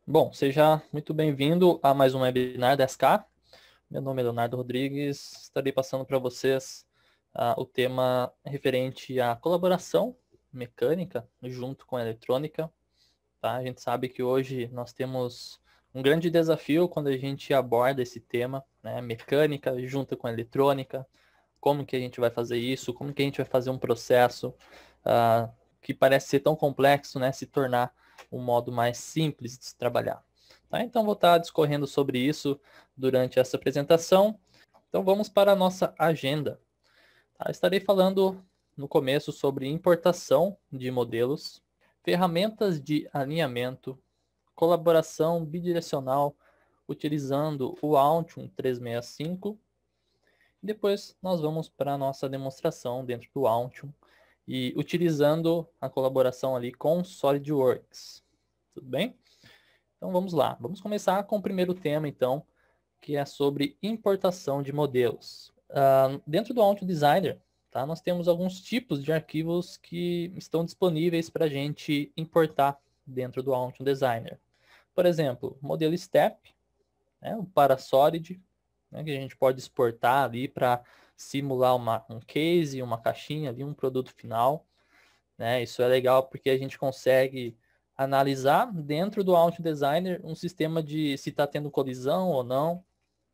Bom, seja muito bem-vindo a mais um webinar da SK. Meu nome é Leonardo Rodrigues. Estarei passando para vocês o tema referente à colaboração mecânica junto com a eletrônica. Tá? A gente sabe que hoje nós temos um grande desafio quando a gente aborda esse tema, né? Mecânica junto com a eletrônica. Como que a gente vai fazer isso? Como que a gente vai fazer um processo que parece ser tão complexo, né? Se tornar um modo mais simples de se trabalhar. Tá? Então, vou estar discorrendo sobre isso durante essa apresentação. Então, vamos para a nossa agenda. Tá? Estarei falando no começo sobre importação de modelos, ferramentas de alinhamento, colaboração bidirecional utilizando o Altium 365. Depois, nós vamos para a nossa demonstração dentro do Altium e utilizando a colaboração ali com SolidWorks. Tudo bem? Então vamos lá. Vamos começar com o primeiro tema, então, que é sobre importação de modelos. Dentro do Auto Designer, tá, nós temos alguns tipos de arquivos que estão disponíveis para a gente importar dentro do Auto Designer. Por exemplo, modelo Step, né, o Parasolid, né, que a gente pode exportar ali para simular um case, uma caixinha ali, um produto final. Né? Isso é legal porque a gente consegue analisar dentro do Auto Designer um sistema de se está tendo colisão ou não.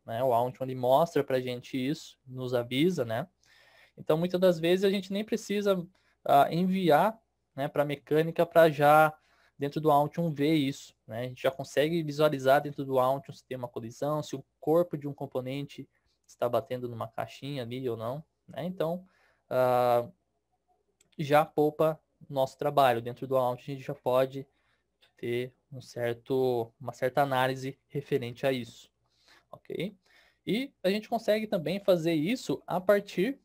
Né? O Auto ele mostra para a gente isso, nos avisa, né? Então, muitas das vezes a gente nem precisa enviar, né, para a mecânica para já dentro do Altium ver isso. Né? A gente já consegue visualizar dentro do Altium se tem uma colisão, se o corpo de um componente está batendo numa caixinha ali ou não. Né? Então, já poupa nosso trabalho. Dentro do Altium a gente já pode ter uma certa análise referente a isso. Ok? E a gente consegue também fazer isso a partir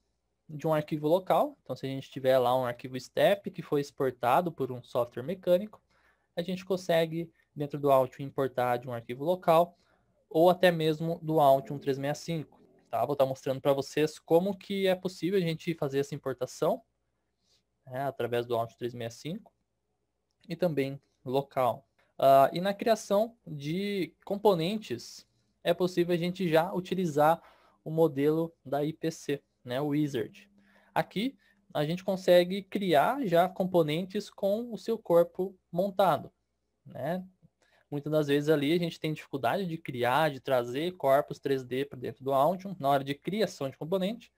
de um arquivo local. Então, se a gente tiver lá um arquivo STEP que foi exportado por um software mecânico, a gente consegue, dentro do Altium, importar de um arquivo local ou até mesmo do Altium 365. Tá? Vou estar mostrando para vocês como que é possível a gente fazer essa importação, né, através do Altium 365 e também local. E na criação de componentes, é possível a gente já utilizar o modelo da IPC, né, o Wizard. Aqui, a gente consegue criar já componentes com o seu corpo montado. Né? Muitas das vezes ali a gente tem dificuldade de criar, de trazer corpos 3D para dentro do Altium na hora de criação de componente.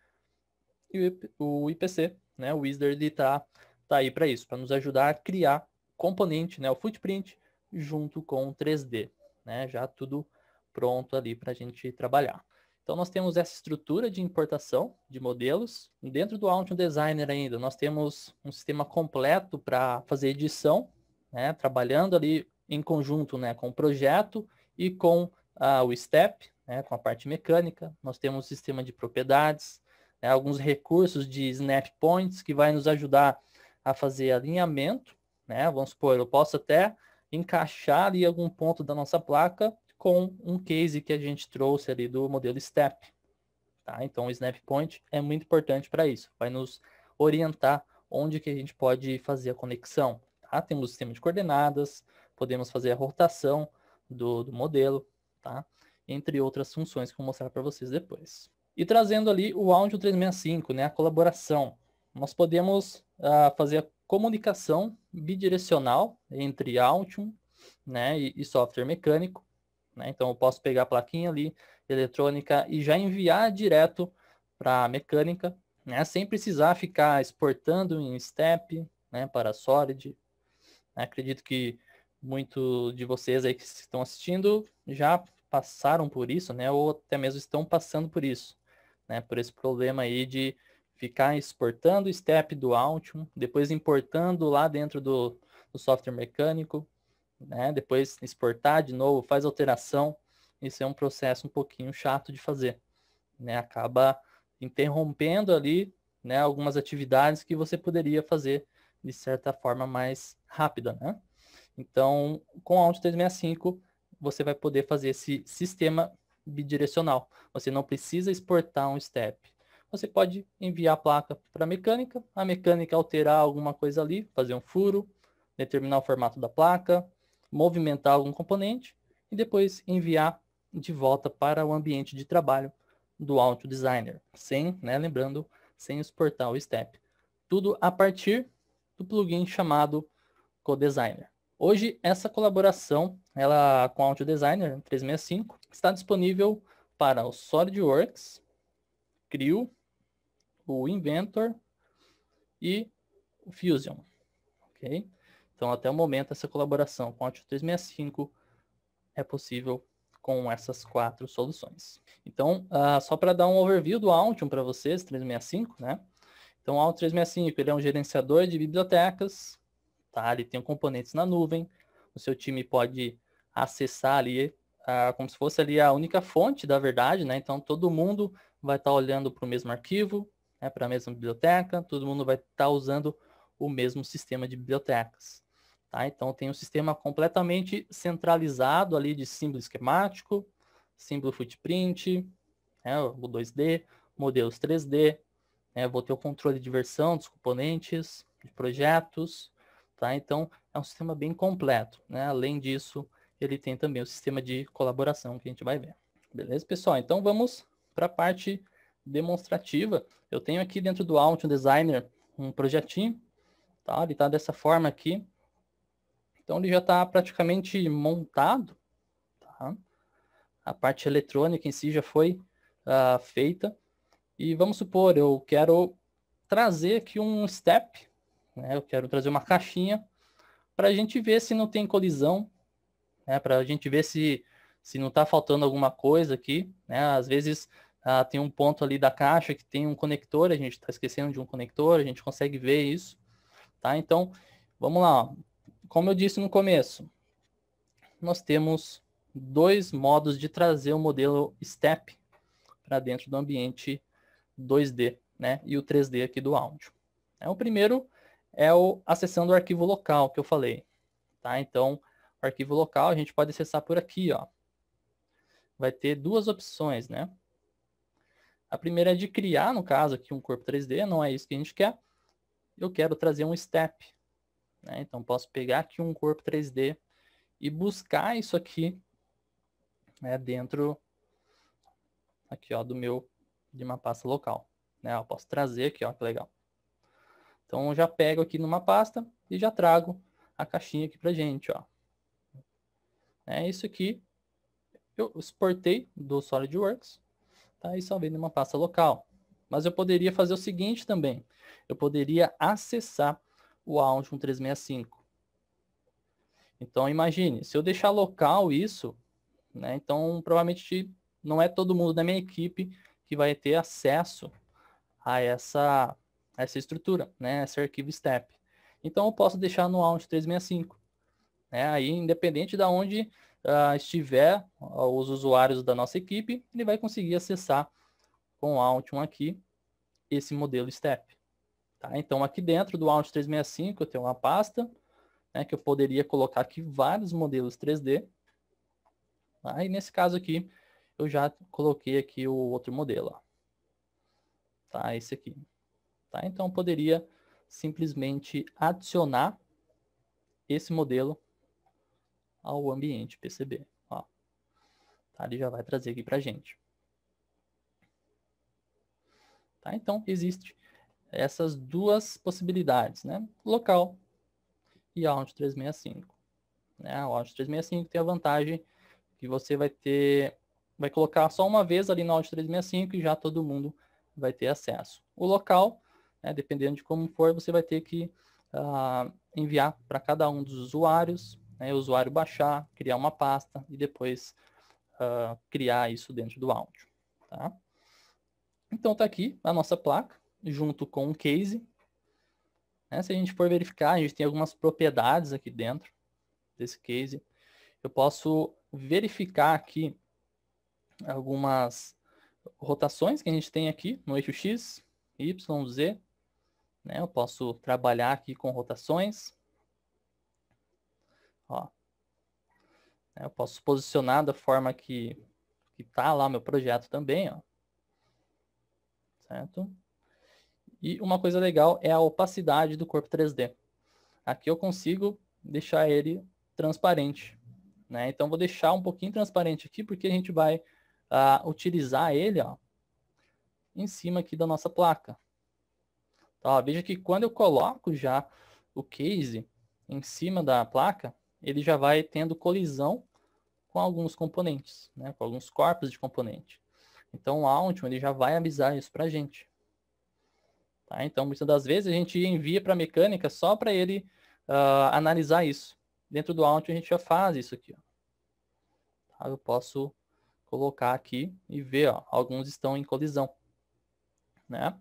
E o IPC, né, o Wizard, tá aí para isso, para nos ajudar a criar componente, né, o footprint, junto com o 3D, né, já tudo pronto ali para a gente trabalhar. Então, nós temos essa estrutura de importação de modelos. Dentro do Altium Designer ainda, nós temos um sistema completo para fazer edição, né, trabalhando ali em conjunto, né, com o projeto e com o STEP, né, com a parte mecânica. Nós temos um sistema de propriedades, né, alguns recursos de snap points que vai nos ajudar a fazer alinhamento, né? Vamos supor, eu posso até encaixar ali algum ponto da nossa placa com um case que a gente trouxe ali do modelo Step, tá? Então o snap point é muito importante para isso, vai nos orientar onde que a gente pode fazer a conexão, tá? Temos o sistema de coordenadas, podemos fazer a rotação do modelo, tá? Entre outras funções que eu vou mostrar para vocês depois. E trazendo ali o Audio 365, né, a colaboração. Nós podemos fazer a comunicação bidirecional entre Altium, né, e software mecânico. Né? Então, eu posso pegar a plaquinha ali, eletrônica, e já enviar direto para a mecânica, né, sem precisar ficar exportando em STEP, né, para Solid. Acredito que muito de vocês aí que estão assistindo já passaram por isso, né, ou até mesmo estão passando por isso, né, por esse problema aí de ficar exportando o step do Altium, depois importando lá dentro do software mecânico, né, depois exportar de novo, faz alteração. Isso é um processo um pouquinho chato de fazer, né, acaba interrompendo ali, né, algumas atividades que você poderia fazer de certa forma mais rápida, né? Então, com o Auto 365, você vai poder fazer esse sistema bidirecional. Você não precisa exportar um step. Você pode enviar a placa para a mecânica alterar alguma coisa ali, fazer um furo, determinar o formato da placa, movimentar algum componente e depois enviar de volta para o ambiente de trabalho do Auto Designer, lembrando, sem exportar o step. Tudo a partir do plugin chamado CoDesigner. Hoje, essa colaboração com o Auto Designer 365 está disponível para o SolidWorks, Creo, o Inventor e o Fusion. Okay? Então, até o momento, essa colaboração com o Auto 365 é possível com essas 4 soluções. Então, só para dar um overview do Altium para vocês, 365, né? Então, o Altium 365 ele é um gerenciador de bibliotecas, tá? Ele tem componentes na nuvem, o seu time pode acessar ali como se fosse ali a única fonte da verdade, né? Então, todo mundo vai estar olhando para o mesmo arquivo, né? Para a mesma biblioteca, todo mundo vai estar usando o mesmo sistema de bibliotecas. Tá? Então, tem um sistema completamente centralizado ali de símbolo esquemático, símbolo footprint, o 2D, modelos 3D, vou ter o controle de versão dos componentes, de projetos, tá? Então, é um sistema bem completo, né? Além disso, ele tem também o sistema de colaboração que a gente vai ver. Beleza, pessoal? Então, vamos para a parte demonstrativa. Eu tenho aqui dentro do Altium Designer um projetinho, tá? Ele está dessa forma aqui. Então, ele já está praticamente montado, tá? A parte eletrônica em si já foi feita. E vamos supor, eu quero trazer aqui um step, né? Eu quero trazer uma caixinha para a gente ver se não tem colisão, né? Para a gente ver se não está faltando alguma coisa aqui, né? Às vezes tem um ponto ali da caixa que tem um conector, a gente está esquecendo de um conector, a gente consegue ver isso, tá? Então, vamos lá, ó. Como eu disse no começo, nós temos 2 modos de trazer o modelo step para dentro do ambiente 2D, né? E o 3D aqui do áudio. O primeiro é acessando o arquivo local que eu falei, tá? Então, o arquivo local a gente pode acessar por aqui, ó. Vai ter 2 opções, né? A primeira é de criar, no caso aqui, um corpo 3D, não é isso que a gente quer. Eu quero trazer um step, né? Então, posso pegar aqui um corpo 3D e buscar isso aqui, né, dentro aqui, ó, de uma pasta local, né? Eu posso trazer aqui, ó, que legal. Então, eu já pego aqui numa pasta e já trago a caixinha aqui pra gente, ó. Isso aqui eu exportei do SolidWorks, tá? E salvei numa pasta local. Mas eu poderia fazer o seguinte também. Eu poderia acessar o Altium 365. Então, imagine, se eu deixar local isso, né? Então, provavelmente não é todo mundo da minha equipe que vai ter acesso a essa estrutura, né? Esse arquivo step. Então, eu posso deixar no Altium 365. Aí, independente de onde estiver os usuários da nossa equipe, ele vai conseguir acessar com o Altium aqui esse modelo step. Tá? Então, aqui dentro do Altium 365 eu tenho uma pasta, né, que eu poderia colocar aqui vários modelos 3D. Tá? E nesse caso aqui, eu já coloquei aqui o outro modelo. Ó. Tá? Esse aqui. Tá? Então, eu poderia simplesmente adicionar esse modelo ao ambiente PCB. Ó. Tá? Ele já vai trazer aqui para gente. Tá? Então, existe essas 2 possibilidades, né? Local e Altium 365. O Altium 365 tem a vantagem que você vai colocar só uma vez ali no Altium 365 e já todo mundo vai ter acesso. O local, dependendo de como for, você vai ter que enviar para cada um dos usuários, o usuário baixar, criar uma pasta e depois criar isso dentro do áudio. Tá? Então tá aqui a nossa placa, junto com um case. Se a gente for verificar, a gente tem algumas propriedades aqui dentro desse case. Eu posso verificar aqui algumas rotações que a gente tem aqui no eixo X, Y, Z. Eu posso trabalhar aqui com rotações. Ó. Eu posso posicionar da forma que está lá meu projeto também. Ó. Certo? E uma coisa legal é a opacidade do corpo 3D. Aqui eu consigo deixar ele transparente, né? Então, vou deixar um pouquinho transparente aqui, porque a gente vai utilizar ele, ó, em cima aqui da nossa placa. Então, ó, veja que quando eu coloco já o case em cima da placa, ele já vai tendo colisão com alguns componentes, né? Com alguns corpos de componente. Então, o Altium ele já vai avisar isso para a gente. Tá? Então, muitas das vezes a gente envia para a mecânica só para ele analisar isso. Dentro do Altium a gente já faz isso aqui. Ó. Tá? Eu posso colocar aqui e ver, ó, alguns estão em colisão. Né?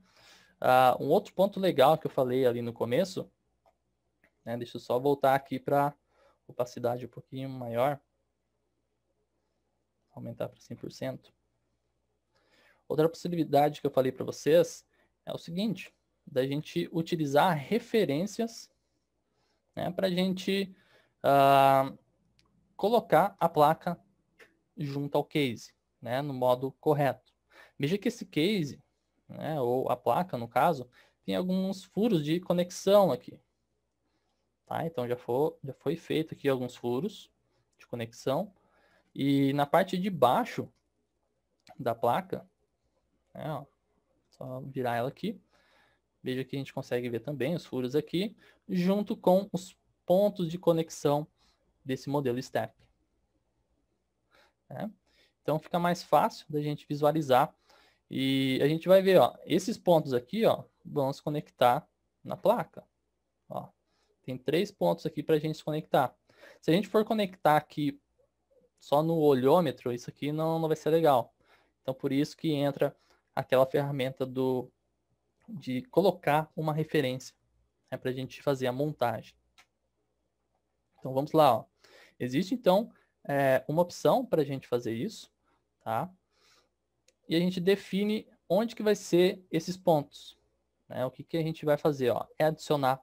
Um outro ponto legal que eu falei ali no começo, né? Deixa eu só voltar aqui para opacidade um pouquinho maior. Aumentar para 100%. Outra possibilidade que eu falei para vocês é o seguinte, da gente utilizar referências, né, para a gente colocar a placa junto ao case, né, no modo correto. Veja que esse case, né, ou a placa, no caso, tem alguns furos de conexão aqui. Tá? Então, já foi feito aqui alguns furos de conexão. E na parte de baixo da placa, né, ó, só virar ela aqui. Veja que a gente consegue ver também os furos aqui, junto com os pontos de conexão desse modelo step. Né? Então fica mais fácil da gente visualizar. E a gente vai ver, ó, esses pontos aqui, ó, vão se conectar na placa. Ó, tem 3 pontos aqui para a gente se conectar. Se a gente for conectar aqui só no olhômetro, isso aqui não vai ser legal. Então por isso que entra aquela ferramenta de colocar uma referência, né, para a gente fazer a montagem. Então vamos lá. Ó. Existe então uma opção para a gente fazer isso, tá? E a gente define onde que vai ser esses pontos. Né? O que a gente vai fazer? Ó, é adicionar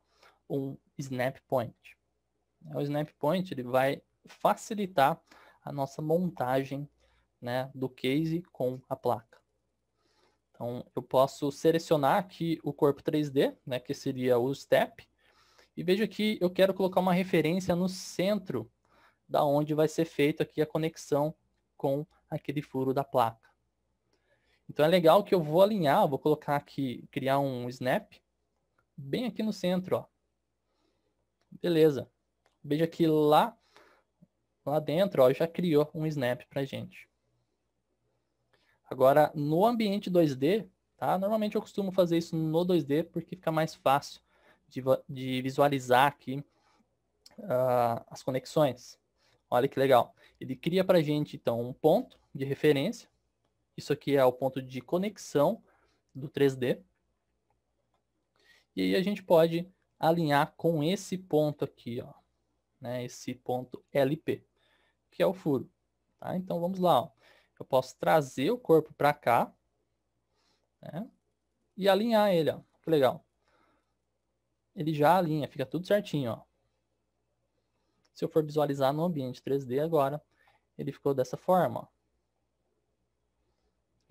um snap point. O snap point ele vai facilitar a nossa montagem, né, do case com a placa. Então, eu posso selecionar aqui o corpo 3D, né, que seria o step, e veja que eu quero colocar uma referência no centro da onde vai ser feita aqui a conexão com aquele furo da placa. Então, é legal que eu vou alinhar, vou colocar aqui, criar um snap, bem aqui no centro, ó. Beleza. Veja que lá dentro, ó, já criou um snap pra gente. Agora, no ambiente 2D, tá? Normalmente eu costumo fazer isso no 2D porque fica mais fácil de visualizar aqui as conexões. Olha que legal. Ele cria para a gente, então, um ponto de referência. Isso aqui é o ponto de conexão do 3D. E aí a gente pode alinhar com esse ponto aqui, ó, né? Esse ponto LP, que é o furo. Tá? Então, vamos lá. Ó. Eu posso trazer o corpo para cá, né? E alinhar ele, ó. Que legal. Ele já alinha, fica tudo certinho, ó. Se eu for visualizar no ambiente 3D agora, ele ficou dessa forma,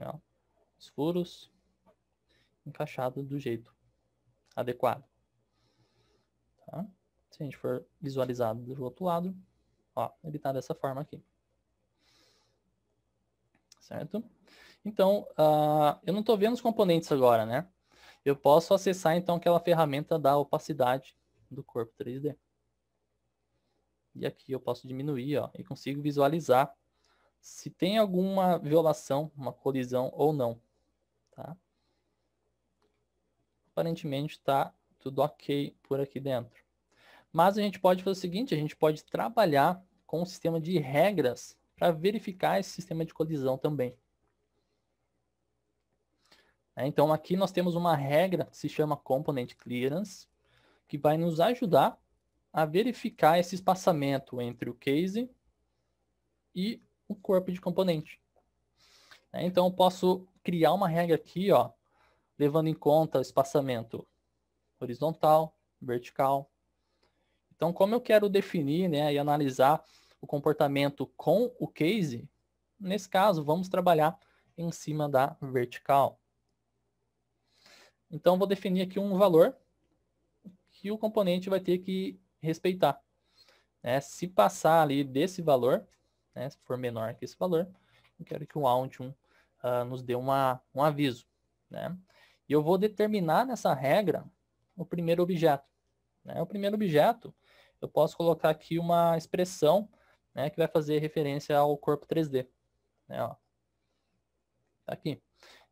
ó. Os furos encaixados do jeito adequado. Tá? Se a gente for visualizar do outro lado, ó, ele está dessa forma aqui. Certo? Então, eu não estou vendo os componentes agora, né? Eu posso acessar, então, aquela ferramenta da opacidade do corpo 3D. E aqui eu posso diminuir, ó, e consigo visualizar se tem alguma violação, uma colisão ou não. Tá? Aparentemente está tudo ok por aqui dentro. Mas a gente pode fazer o seguinte, a gente pode trabalhar com um sistema de regras para verificar esse sistema de colisão também. Então aqui nós temos uma regra que se chama Component Clearance, que vai nos ajudar a verificar esse espaçamento entre o case e o corpo de componente. Então eu posso criar uma regra aqui, ó, levando em conta o espaçamento horizontal, vertical. Então, como eu quero definir, né, e analisar o comportamento com o case, nesse caso, vamos trabalhar em cima da vertical. Então, vou definir aqui um valor que o componente vai ter que respeitar. né? Se passar ali desse valor, né? Se for menor que esse valor, eu quero que o Altium nos dê um aviso, né? E eu vou determinar nessa regra o primeiro objeto, né? O primeiro objeto, eu posso colocar aqui uma expressão, né, que vai fazer referência ao corpo 3D, né? Ó, tá aqui.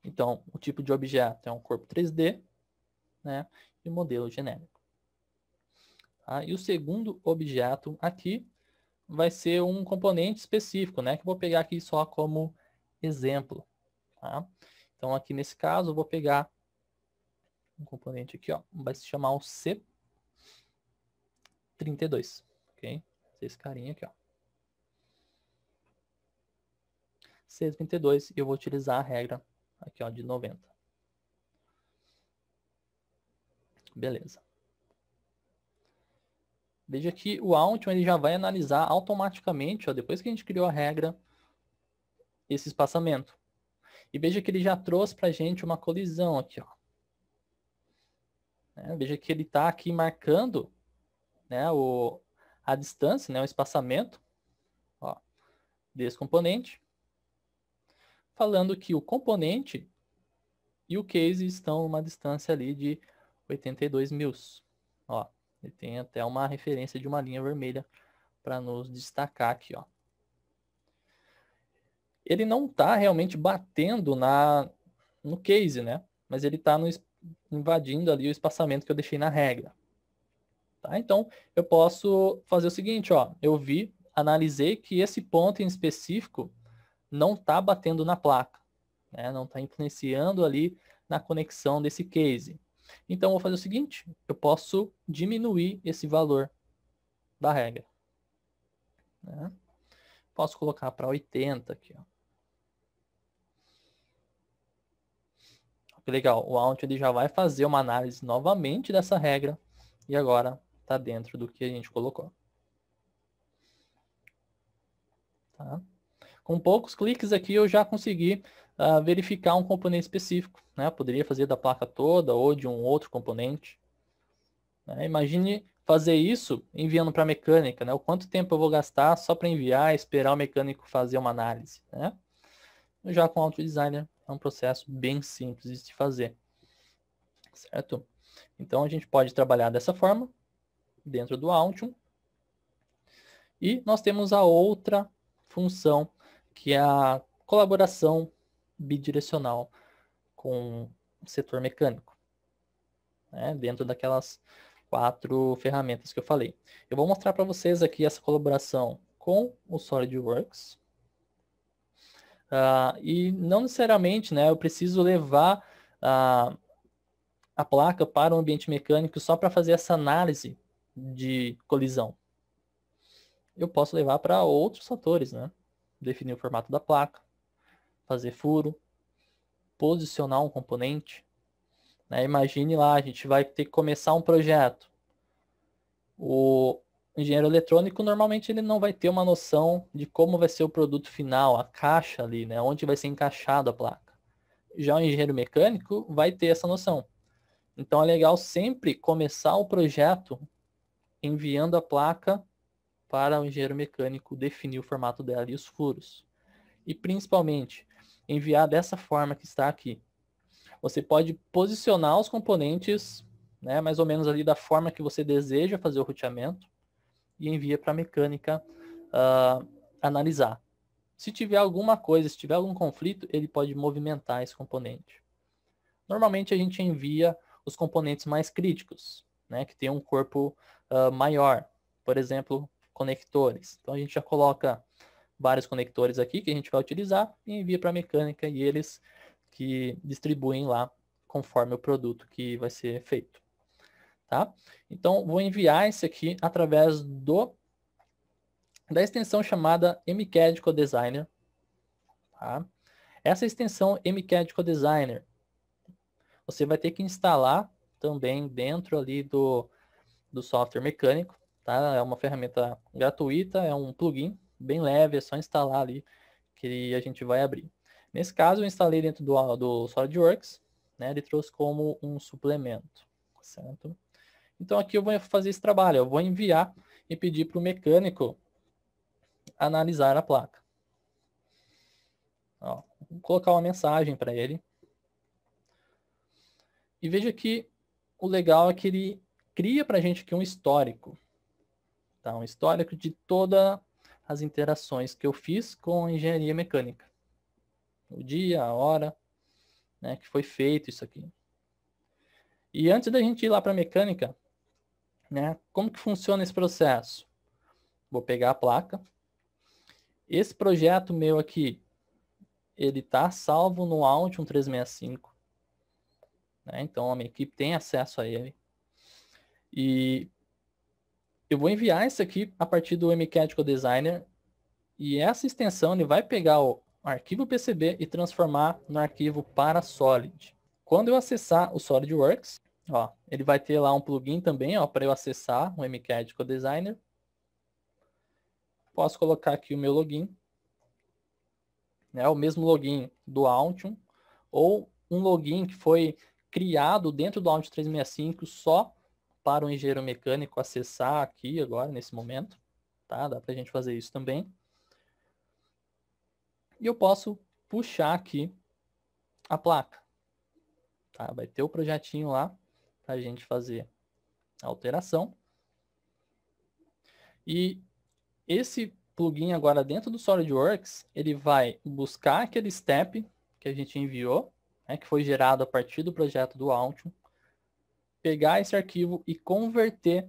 Então, o tipo de objeto é um corpo 3D, né, e modelo genérico. Tá? E o segundo objeto aqui vai ser um componente específico, né, que eu vou pegar aqui só como exemplo. Tá? Então, aqui nesse caso, eu vou pegar um componente aqui, ó, vai se chamar o C32, ok? Esse carinha aqui, ó. C32, e eu vou utilizar a regra aqui, ó, de 90. Beleza. Veja que o Altium ele já vai analisar automaticamente, ó, depois que a gente criou a regra, esse espaçamento. E veja que ele já trouxe para a gente uma colisão aqui, ó. Veja que ele está aqui marcando, né, a distância, né, o espaçamento, ó, desse componente, falando que o componente e o case estão uma distância ali de 82 mils. Ó, ele tem até uma referência de uma linha vermelha para nos destacar aqui, ó. Ele não está realmente batendo no case, né? Mas ele está invadindo ali o espaçamento que eu deixei na regra. Tá? Então, eu posso fazer o seguinte, ó. Eu analisei que esse ponto em específico não está batendo na placa, né? Não está influenciando ali na conexão desse case. Então, eu vou fazer o seguinte, eu posso diminuir esse valor da regra, né? Posso colocar para 80 aqui, ó. Que legal, o Aunt ele já vai fazer uma análise novamente dessa regra e agora está dentro do que a gente colocou. Tá? Com poucos cliques aqui eu já consegui verificar um componente específico, né? Poderia fazer da placa toda ou de um outro componente. Né? Imagine fazer isso enviando para a mecânica, né? O quanto tempo eu vou gastar só para enviar e esperar o mecânico fazer uma análise, né? Já com o Auto Designer é um processo bem simples de fazer, certo? Então a gente pode trabalhar dessa forma dentro do Altium. E nós temos a outra função, que é a colaboração bidirecional com o setor mecânico, né? Dentro daquelas 4 ferramentas que eu falei. Eu vou mostrar para vocês aqui essa colaboração com o SolidWorks. E não necessariamente, né, eu preciso levar a placa para o ambiente mecânico só para fazer essa análise de colisão. Eu posso levar para outros fatores, né? Definir o formato da placa, fazer furo, posicionar um componente. Né? Imagine lá, a gente vai ter que começar um projeto. O engenheiro eletrônico, normalmente, ele não vai ter uma noção de como vai ser o produto final, a caixa ali, né? Onde vai ser encaixado a placa. Já o engenheiro mecânico vai ter essa noção. Então, é legal sempre começar o projeto enviando a placa para o engenheiro mecânico definir o formato dela e os furos. E, principalmente, enviar dessa forma que está aqui. Você pode posicionar os componentes, né, mais ou menos ali da forma que você deseja fazer o roteamento e envia para a mecânica analisar. Se tiver alguma coisa, se tiver algum conflito, ele pode movimentar esse componente. Normalmente a gente envia os componentes mais críticos, né, que tem um corpo maior. Por exemplo, conectores. Então a gente já coloca vários conectores aqui que a gente vai utilizar e envia para a mecânica e eles que distribuem lá conforme o produto que vai ser feito. Tá? Então, vou enviar esse aqui através da extensão chamada MCAD CodeSigner. Tá? Essa extensão MCAD CodeSigner, você vai ter que instalar também dentro ali do software mecânico. Tá? É uma ferramenta gratuita, é um plugin bem leve, é só instalar ali que a gente vai abrir. Nesse caso, eu instalei dentro do SolidWorks, né? Ele trouxe como um suplemento, certo? Então, aqui eu vou fazer esse trabalho, eu vou enviar e pedir para o mecânico analisar a placa. Ó, vou colocar uma mensagem para ele. E veja que o legal é que ele cria para a gente aqui um histórico. Tá? Um histórico de todas as interações que eu fiz com a engenharia mecânica. O dia, a hora, né, que foi feito isso aqui. E antes da gente ir lá para a mecânica, né, como que funciona esse processo? Vou pegar a placa. Esse projeto meu aqui, ele está salvo no Altium 365. Né? Então, a minha equipe tem acesso a ele. E eu vou enviar isso aqui a partir do MCAD Designer. E essa extensão ele vai pegar o arquivo PCB e transformar no arquivo para Solid. Quando eu acessar o SolidWorks, ó, ele vai ter lá um plugin também, ó, para eu acessar o MCAD Designer. Posso colocar aqui o meu login, né, o mesmo login do Altium, ou um login que foi criado dentro do Altium 365 só para o engenheiro mecânico acessar aqui agora, nesse momento. Tá? Dá para a gente fazer isso também. E eu posso puxar aqui a placa. Tá? Vai ter o projetinho lá para a gente fazer a alteração. E esse plugin agora dentro do SolidWorks, ele vai buscar aquele step que a gente enviou, né, que foi gerado a partir do projeto do Altium, pegar esse arquivo e converter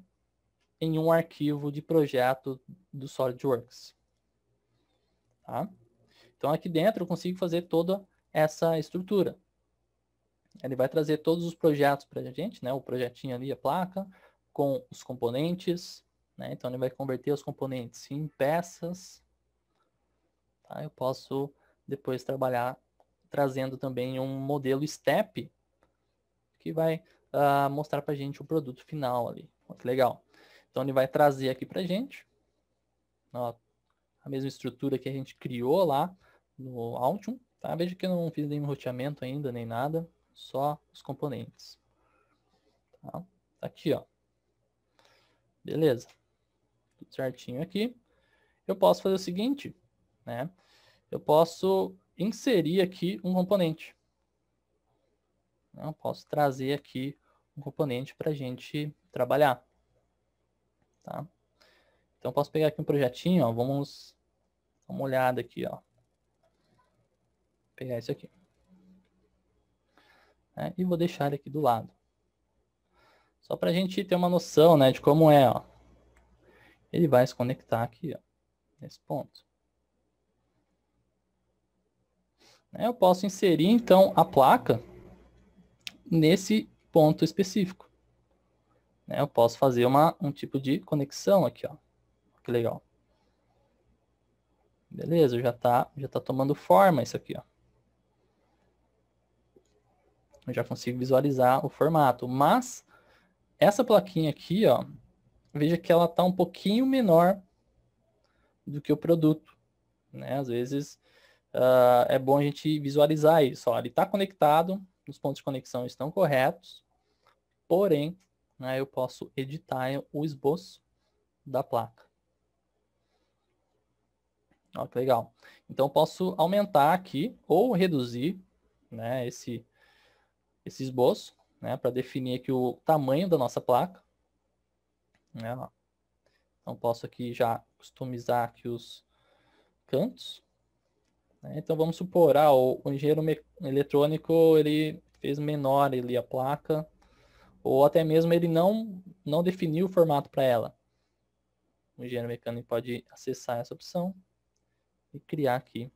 em um arquivo de projeto do SolidWorks. Tá? Então aqui dentro eu consigo fazer toda essa estrutura. Ele vai trazer todos os projetos para a gente, né? O projetinho ali, a placa, com os componentes, né? Então ele vai converter os componentes em peças. Tá? Eu posso depois trabalhar trazendo também um modelo step que vai mostrar para a gente o produto final ali. Olha que legal. Então ele vai trazer aqui para a gente, ó, a mesma estrutura que a gente criou lá no Altium. Tá? Veja que eu não fiz nenhum roteamento ainda, nem nada, só os componentes. Tá? Aqui, ó. Beleza. Tudo certinho aqui. Eu posso fazer o seguinte, né? Eu posso inserir aqui um componente. Eu posso trazer aqui um componente para a gente trabalhar. Tá? Então, eu posso pegar aqui um projetinho, ó, vamos dar uma olhada aqui, ó. Pegar isso aqui. Né? E vou deixar ele aqui do lado. Só para a gente ter uma noção, né, de como é, ó. Ele vai se conectar aqui, ó, nesse ponto. Eu posso inserir, então, a placa nesse ponto específico. Eu posso fazer um tipo de conexão aqui, ó. Que legal. Beleza, já tá tomando forma isso aqui, ó. Eu já consigo visualizar o formato, mas essa plaquinha aqui, ó, veja que ela tá um pouquinho menor do que o produto, né? Às vezes é bom a gente visualizar isso, ó. Ele está conectado, os pontos de conexão estão corretos, porém, né, eu posso editar o esboço da placa. Ó, que legal. Então, eu posso aumentar aqui ou reduzir, né, esse esboço, né, para definir aqui o tamanho da nossa placa. Né, ó. Então, posso aqui já customizar aqui os cantos. Né. Então, vamos supor, o engenheiro eletrônico ele fez menor ali a placa, ou até mesmo ele não definiu o formato para ela. O engenheiro mecânico pode acessar essa opção e criar aqui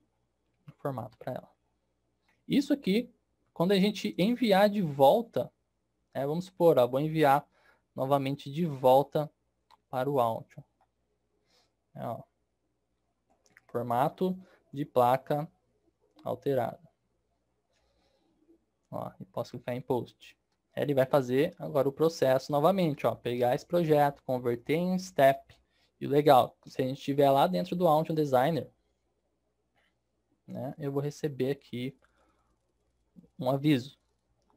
um formato para ela. Isso aqui, quando a gente enviar de volta, vamos supor, vou enviar novamente de volta para o Altium. Formato de placa alterado. Ó, e posso clicar em Post. Ele vai fazer agora o processo novamente, ó, pegar esse projeto, converter em step. E o legal, se a gente estiver lá dentro do Altium Designer, né, eu vou receber aqui um aviso.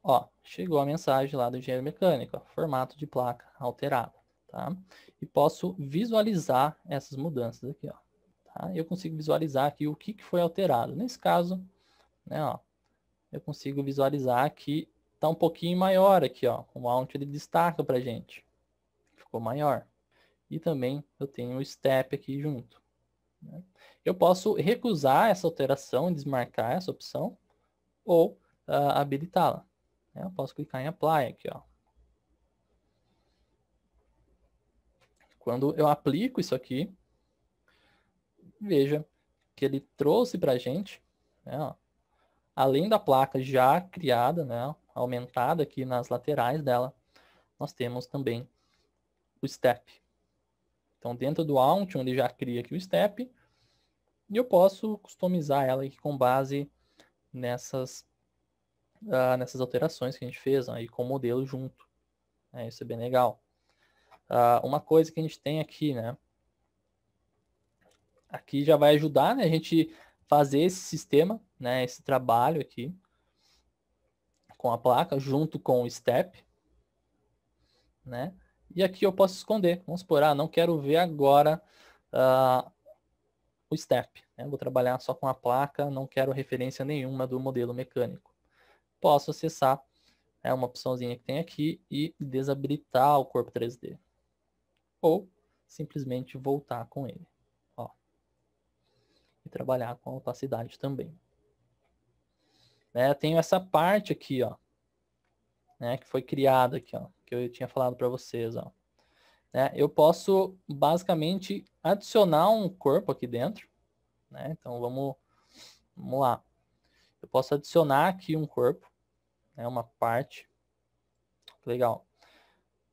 Ó, chegou a mensagem lá do engenheiro mecânico, ó, formato de placa alterado. tá? E posso visualizar essas mudanças aqui, ó. Tá? Eu consigo visualizar aqui o que foi alterado. Nesse caso, né, ó, eu consigo visualizar que está um pouquinho maior aqui, ó. O mount ele destaca para gente. Ficou maior. E também eu tenho o step aqui junto. Né? Eu posso recusar essa alteração, desmarcar essa opção, ou habilitá-la. Né? Eu posso clicar em Apply aqui, ó. Quando eu aplico isso aqui, veja que ele trouxe para a gente, né, ó, além da placa já criada, né, aumentada aqui nas laterais dela, nós temos também o step. Então, dentro do Altium, ele já cria aqui o step, e eu posso customizar ela aqui com base nessas alterações que a gente fez, aí com o modelo junto. Isso é bem legal. Uma coisa que a gente tem aqui, né? Aqui já vai ajudar, né, a gente fazer esse sistema, né, esse trabalho aqui com a placa junto com o step, né? E aqui eu posso esconder. Vamos supor, não quero ver agora o step. Né? Vou trabalhar só com a placa, não quero referência nenhuma do modelo mecânico. Posso acessar uma opçãozinha que tem aqui e desabilitar o corpo 3D. Ou simplesmente voltar com ele. Ó. E trabalhar com a opacidade também. Tenho essa parte aqui, ó, né, que foi criada aqui, ó, que eu tinha falado para vocês, ó. Eu posso basicamente adicionar um corpo aqui dentro, né? Então vamos lá. Eu posso adicionar aqui um corpo, né, uma parte. Legal.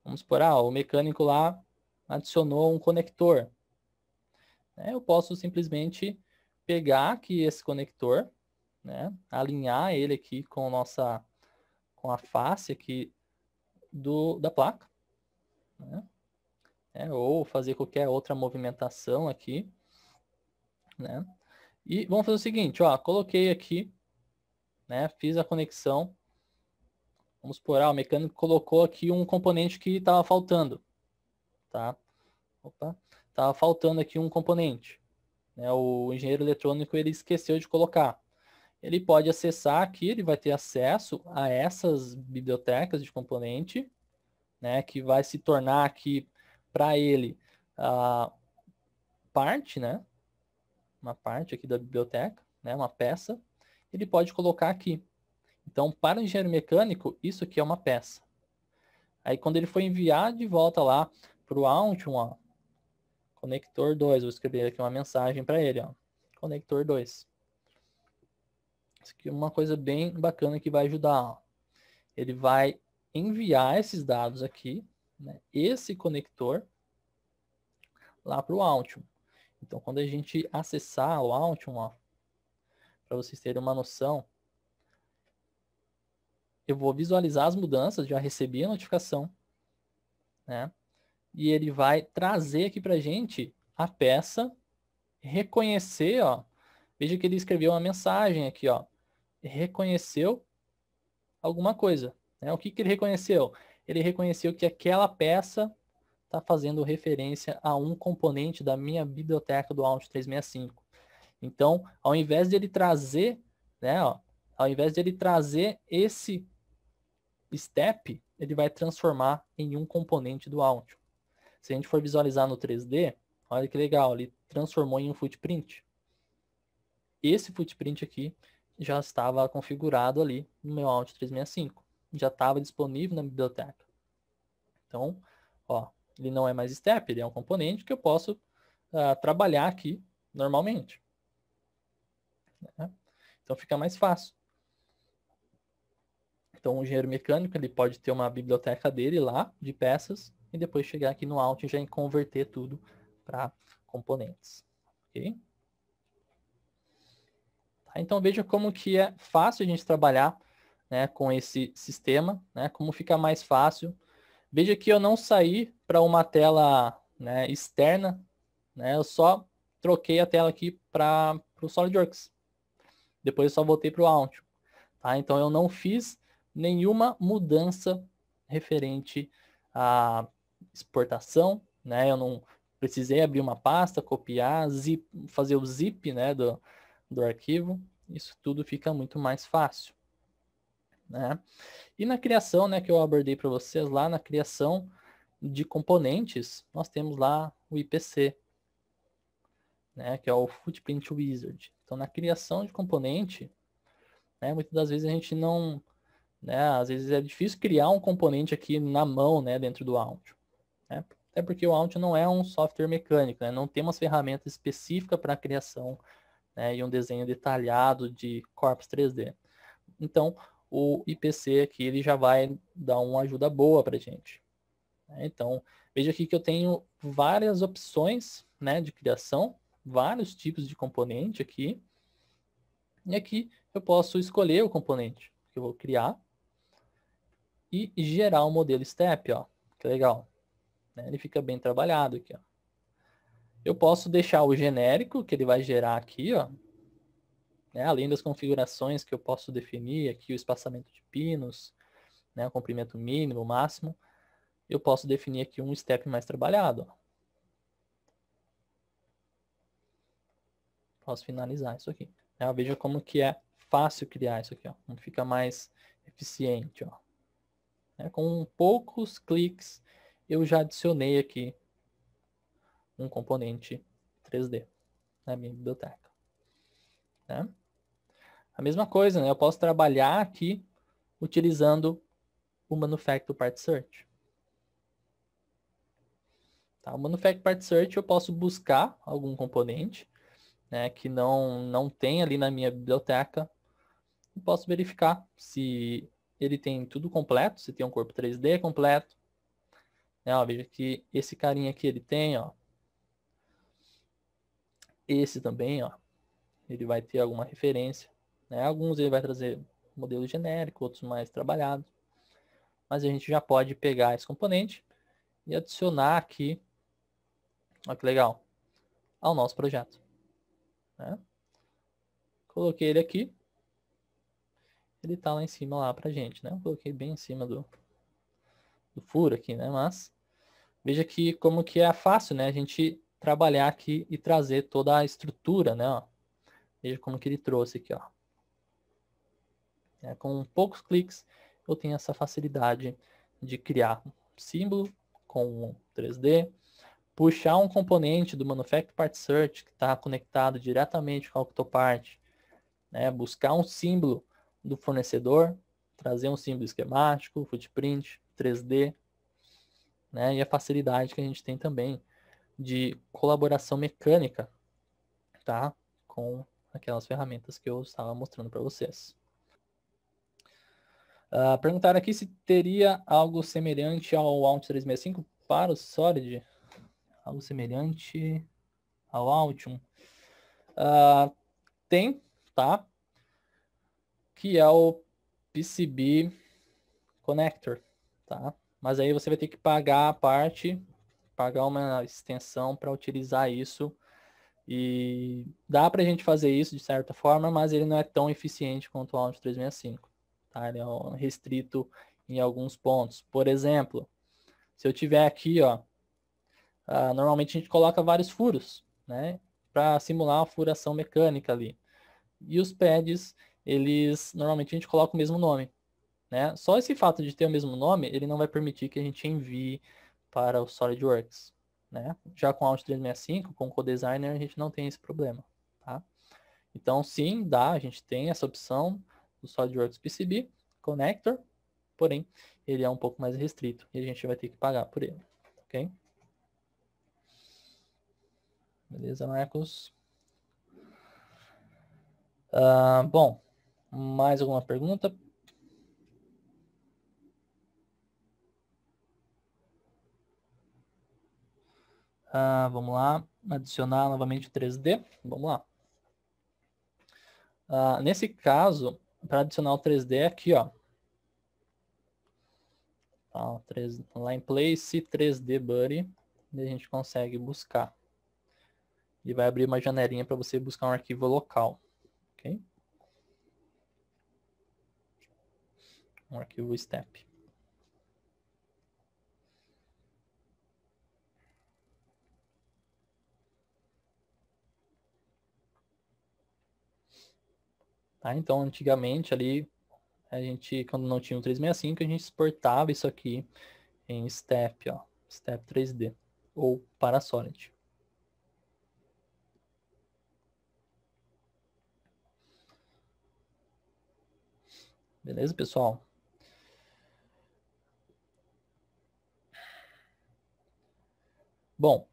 Vamos supor, o mecânico lá adicionou um conector. Eu posso simplesmente pegar aqui esse conector, né, alinhar ele aqui com a face aqui da placa, né? Ou fazer qualquer outra movimentação aqui, né? E vamos fazer o seguinte, ó, coloquei aqui, né, fiz a conexão. Vamos supor, o mecânico colocou aqui um componente que estava faltando, tá? Opa, estava faltando aqui um componente, né? O engenheiro eletrônico ele esqueceu de colocar. Ele pode acessar aqui, ele vai ter acesso a essas bibliotecas de componente, né, que vai se tornar aqui para ele a parte, né, uma parte aqui da biblioteca, né, uma peça, ele pode colocar aqui. Então, para o engenheiro mecânico, isso aqui é uma peça. Aí, quando ele for enviar de volta lá para o Altium, ó, conector 2, vou escrever aqui uma mensagem para ele, ó, conector 2. Isso aqui é uma coisa bem bacana que vai ajudar, ó. Ele vai enviar esses dados aqui, né, esse conector, lá para o Altium. Então, quando a gente acessar o Altium, para vocês terem uma noção, eu vou visualizar as mudanças, já recebi a notificação, né? E ele vai trazer aqui para a gente a peça, reconhecer, ó. Veja que ele escreveu uma mensagem aqui, ó. Reconheceu alguma coisa, né? O que ele reconheceu? Ele reconheceu que aquela peça está fazendo referência a um componente da minha biblioteca do Altium 365. Então, ao invés de ele trazer, né, ó, ao invés de ele trazer esse step, ele vai transformar em um componente do Altium. Se a gente for visualizar no 3D, olha que legal, ele transformou em um footprint. Esse footprint aqui já estava configurado ali no meu Altium 365. Já estava disponível na biblioteca. Então, ó, ele não é mais step, ele é um componente que eu posso trabalhar aqui normalmente. Né? Então fica mais fácil. Então o engenheiro mecânico ele pode ter uma biblioteca dele lá de peças e depois chegar aqui no Altium e já converter tudo para componentes. Ok? Tá, então veja como que é fácil a gente trabalhar, né, com esse sistema, né, como fica mais fácil. Veja que eu não saí para uma tela, né, externa, né, eu só troquei a tela aqui para o SolidWorks. Depois eu só voltei para o Altium. Tá? Então eu não fiz nenhuma mudança referente a exportação, né? Eu não precisei abrir uma pasta, copiar, fazer o zip, né, do arquivo. Isso tudo fica muito mais fácil, né? E na criação, né, que eu abordei para vocês, lá na criação de componentes, nós temos lá o IPC, né, que é o Footprint Wizard. Então, na criação de componente, né, muitas das vezes a gente não, né, às vezes é difícil criar um componente aqui na mão, né, dentro do Audio, né? Até porque o Audio não é um software mecânico, né, não tem umas ferramentas específicas para a criação, né, e um desenho detalhado de corpos 3D. Então, o IPC aqui ele já vai dar uma ajuda boa para a gente. Então, veja aqui que eu tenho várias opções, né, de criação, vários tipos de componente aqui. E aqui eu posso escolher o componente que eu vou criar e gerar um modelo step, ó. Que legal. Né? Ele fica bem trabalhado aqui, ó. Eu posso deixar o genérico que ele vai gerar aqui, ó. Né? Além das configurações que eu posso definir aqui, o espaçamento de pinos, né? O comprimento mínimo, máximo. Eu posso definir aqui um step mais trabalhado, ó. Posso finalizar isso aqui. Veja como que é fácil criar isso aqui, ó. Como fica mais eficiente, ó. Com poucos cliques, eu já adicionei aqui um componente 3D na minha biblioteca. Né? A mesma coisa, né? Eu posso trabalhar aqui utilizando o Manufacture Part Search. Tá? O Manufacture Part Search eu posso buscar algum componente, né, que não tem ali na minha biblioteca. E posso verificar se ele tem tudo completo, se tem um corpo 3D completo. Né? Ó, veja que esse carinha aqui ele tem, ó. Esse também, ó. Ele vai ter alguma referência. Né? Alguns ele vai trazer modelo genérico, outros mais trabalhados. Mas a gente já pode pegar esse componente e adicionar aqui, olha que legal, ao nosso projeto. Né? Coloquei ele aqui. Ele está lá em cima lá pra gente, né? Eu coloquei bem em cima do furo aqui, né? Mas veja que como que é fácil, né? A gente trabalhar aqui e trazer toda a estrutura, né? Ó. Veja como que ele trouxe aqui, ó. Com poucos cliques, eu tenho essa facilidade de criar um símbolo com 3D, puxar um componente do Manufacture Part Search que está conectado diretamente com a Octopart, né? Buscar um símbolo do fornecedor, trazer um símbolo esquemático, footprint, 3D, né? E a facilidade que a gente tem também de colaboração mecânica, tá? Com aquelas ferramentas que eu estava mostrando para vocês. Perguntaram aqui se teria algo semelhante ao Altium 365 para o Solid. Algo semelhante ao Altium. Tem, tá? Que é o PCB Connector, tá? Mas aí você vai ter que pagar a parte, pagar uma extensão para utilizar isso. E dá para a gente fazer isso de certa forma, mas ele não é tão eficiente quanto o Altium 365. Tá? Ele é restrito em alguns pontos. Por exemplo, se eu tiver aqui, ó, normalmente a gente coloca vários furos, né, para simular uma furação mecânica ali. E os pads, eles normalmente a gente coloca o mesmo nome, né? Só esse fato de ter o mesmo nome, ele não vai permitir que a gente envie para o SolidWorks, né? Já com o Auth 365, com o CoDesigner, a gente não tem esse problema, tá? Então, sim, dá, a gente tem essa opção do SolidWorks PCB Connector, porém, ele é um pouco mais restrito e a gente vai ter que pagar por ele, ok? Beleza, Marcos? Bom, mais alguma pergunta? Vamos lá, adicionar novamente o 3D, vamos lá. Nesse caso, para adicionar o 3D aqui, ó, tá, lá em Place 3D Buddy, a gente consegue buscar. E vai abrir uma janelinha para você buscar um arquivo local, ok? Um arquivo step. Tá? Então, antigamente ali, a gente, quando não tinha o 365, a gente exportava isso aqui em Step, ó, Step 3D ou Parasolid. Beleza, pessoal? Bom,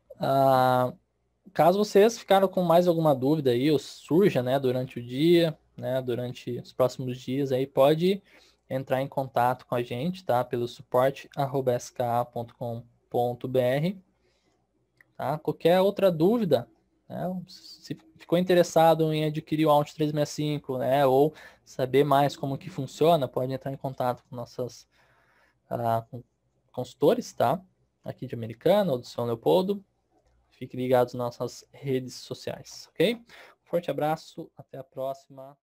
caso vocês ficaram com mais alguma dúvida aí, ou surja, né, durante o dia, né, durante os próximos dias aí, pode entrar em contato com a gente, tá? Pelo suporte@ska.com.br, tá? Qualquer outra dúvida, né? Se ficou interessado em adquirir o Aunt 365, né, ou saber mais como que funciona, pode entrar em contato com nossas com consultores, tá? Aqui de Americana ou do São Leopoldo. Fique ligado nas nossas redes sociais, ok? Forte abraço, até a próxima.